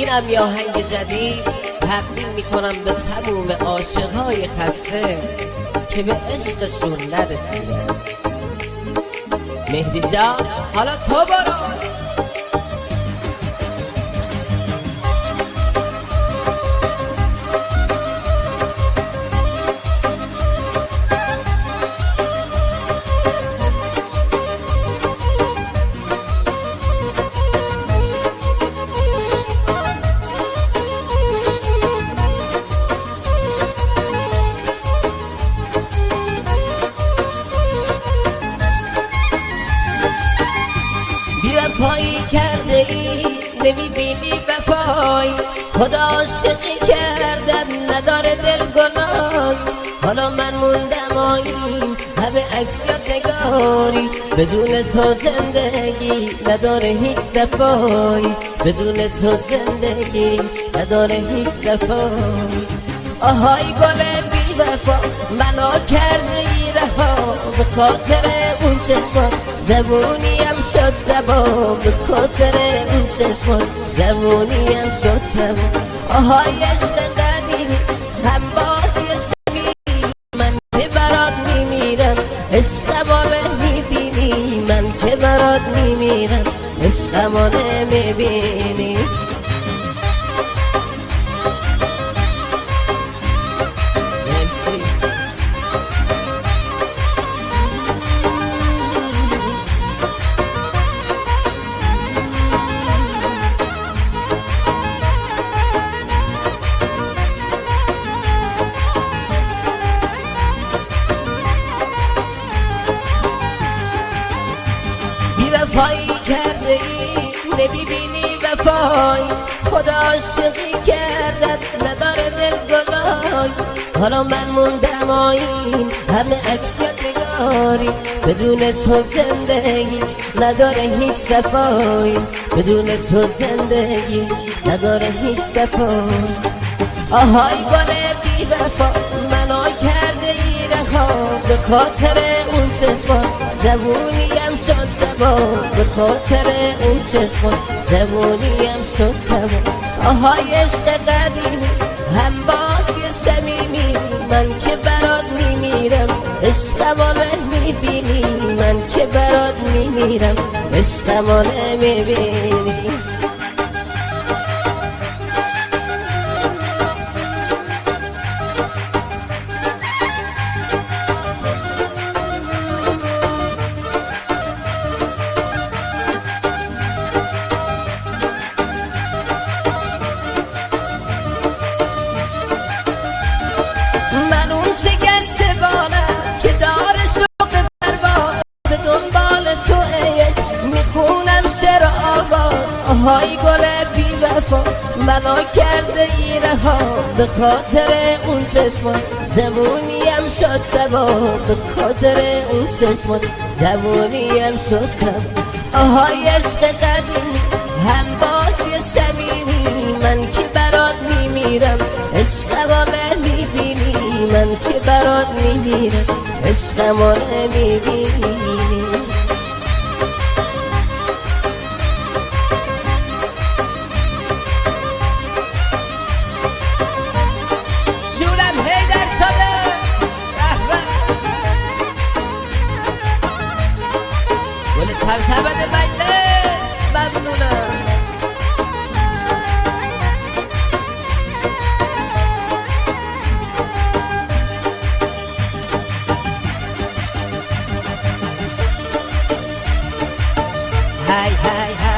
اینم یه آهنگ جدید تقدیم میکنم به تموم عاشقهای خسته که به عشقشون نرسیدن. مهدی جان حالا تو برو. وفایی کرده ای نمیبینی وفایی، خدا عاشقی کردم نداره دل گناهی. حالا من موندم آیین همه عکس یادگاری، بدون تو زندگی نداره هیچ صفایی، بدون تو زندگی نداره هیچ صفایی. آهای گل بی وفا منو کرده ای رها، به خاطر اون چشمان جوونیم شد دبا، به خاطر اون چشمان جوونیم شد دبا. آهای عشق قدیمی هم بازی سمیمی، من که برات میمیرم عشقمو نمیبینی، من که برات میمیرم عشقمو نمیبینی. وفایی کرده ای نمیبینی وفایی، خدا عاشقی کردم نداره دل گناهی. حالا من موندم آیین همه عکس یادگاری، بدون تو زندگی نداره هیچ صفایی، بدون تو زندگی نداره هیچ صفایی. آهای گل بی وفا منو کرده ای رها، به خاطر اون چشمان جوونیم شد دبا، به خاطر اون چشمان جوونیم شد دبا. آهای عشق قدیمی هم بازی سمیمی، من که برات میمیرم عشقمو نمیبینی، من که برات میمیرم عشقمو نمیبینی. من اون شکسته بالم که داره شوق پرواز، به دنبال تو عشق میخونم شعر آواز. آهای گل بی وفا منو کرده ای رها، به خاطر اون چشمان جوونیم شد دبا، به خاطر اون چشمان جوونیم شد دبا. آهای عشق قدیمی هم بازی سمیمی، من که برات میمیرم عشقمو نمیبینی، من که برات میمیرم عشقمو نمیبینی. شورم هیدر ساده گل سرسبد مجلس ممنونم. Hey, hey, hey.